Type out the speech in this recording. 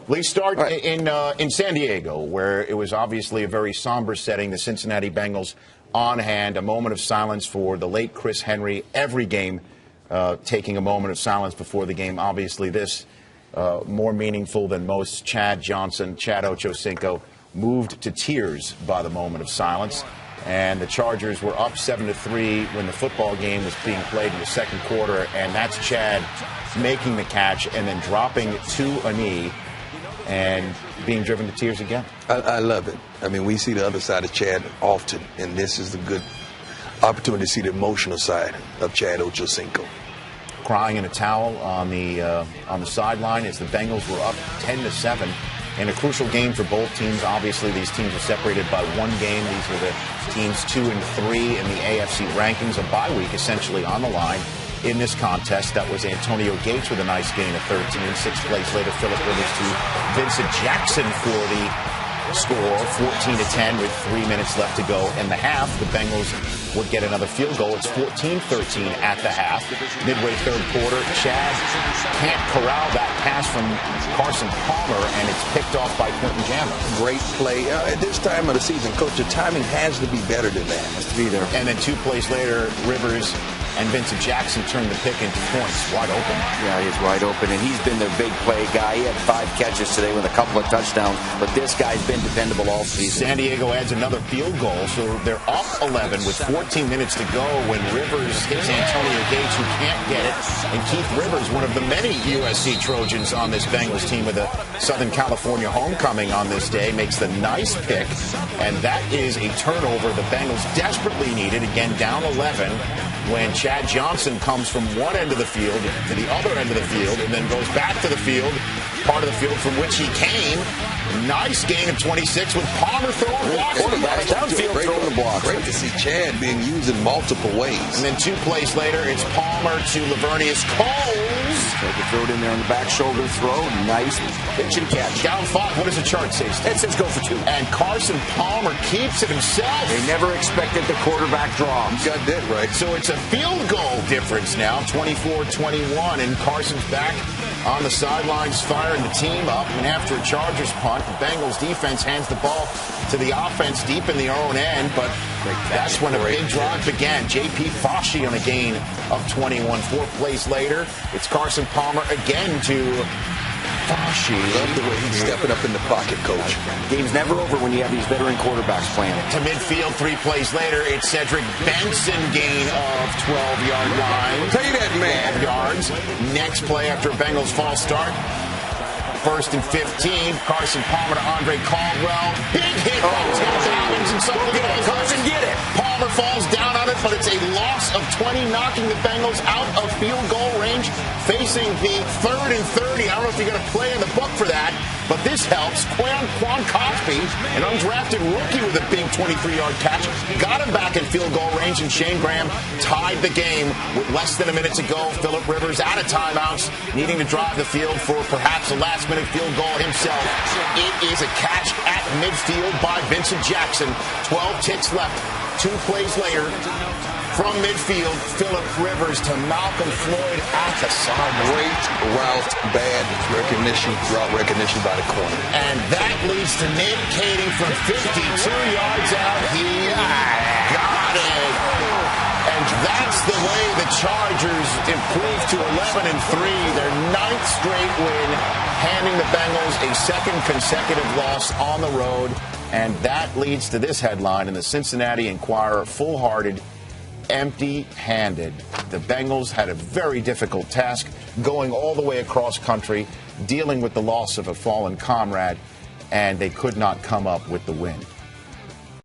Let's start in San Diego, where it was obviously a very somber setting. The Cincinnati Bengals on hand. A moment of silence for the late Chris Henry. Every game taking a moment of silence before the game. Obviously, this more meaningful than most. Chad Ochocinco, moved to tears by the moment of silence. And the Chargers were up 7-3 when the football game was being played in the second quarter. And that's Chad making the catch and then dropping to a knee and being driven to tears again. I love it. I mean, we see the other side of Chad often, and this is a good opportunity to see the emotional side of Chad Ochocinco. Crying in a towel on the sideline as the Bengals were up 10-7 in a crucial game for both teams. Obviously, these teams are separated by one game. These are the teams 2 and 3 in the AFC rankings. A bye week essentially on the line in this contest. That was Antonio Gates with a nice gain of 13. 6 plays later, Philip Rivers to Vincent Jackson for the score, 14-10 with 3 minutes left to go in the half. The Bengals would get another field goal. It's 14-13 at the half. Midway third quarter, Chad can't corral that pass from Carson Palmer, and it's picked off by Quentin Jammer. Great play. At this time of the season, Coach, the timing has to be better than that. Has to be there. And then 2 plays later, Rivers and Vincent Jackson turned the pick into points. Wide open. Yeah, he's wide open, and he's been their big play guy. He had 5 catches today with a couple of touchdowns, but this guy's been dependable all season. San Diego adds another field goal, so they're up 11 with 14 minutes to go when Rivers hits Antonio Gates, who can't get it. And Keith Rivers, one of the many USC Trojans on this Bengals team with a Southern California homecoming on this day, makes the nice pick, and that is a turnover the Bengals desperately needed, again down 11, when Chad Johnson comes from one end of the field to the other end of the field and then goes back to the field, part of the field from which he came. Nice gain of 26 with Palmer throwing blocks. Downfield throwing the blocks. Great to see Chad being used in multiple ways. And then 2 plays later, it's Palmer to Lavernius Coles. Tried to throw it in there on the back shoulder throw. Nice pitch and catch. Down 5. What does the chart say, Steve? It says go for 2. And Carson Palmer keeps it himself. They never expected the quarterback draw. You got that right. So it's a field goal difference now, 24-21, and Carson's back on the sidelines firing the team up. And after a Chargers punt, the Bengals defense hands the ball to the offense deep in their own end, but that's when a big drive began. J.P. Fauci on a gain of 21. 4 plays later, it's Carson Palmer again to Fauci. Love the way he's stepping up in the pocket, Coach. Game's never over when you have these veteran quarterbacks playing it. To midfield, 3 plays later, it's Cedric Benson gain of 12-yard line. Say that, man. 12 yards. Next play after a Bengals false start. 1st and 15. Carson Palmer to Andre Caldwell. Big hit by Tim Robbins and something. Carson get it. Palmer falls down on it, but it's a loss of 20, knocking the Bengals out of field goal range, facing the 3rd and 30. I don't know if you're going to play in the book for that, but this helps. Quan Cosby, an undrafted rookie with a big 23-yard catch, got him back in field goal range, and Shane Graham tied the game with less than a minute to go. Philip Rivers out of timeouts, needing to drive the field for perhaps a last-minute field goal himself. It is a catch at midfield by Vincent Jackson. 12 ticks left. 2 plays later, from midfield, Philip Rivers to Malcolm Floyd at the side. Great route, bad route recognition by the corner. And that leads to Nate Kading from 52 yards out. He got it. And that's the way the Chargers improve to 11-3, their 9th straight win, handing the Bengals a 2nd consecutive loss on the road. And that leads to this headline in the Cincinnati Enquirer: full-hearted, empty-handed. The Bengals had a very difficult task going all the way across country, dealing with the loss of a fallen comrade, and they could not come up with the win.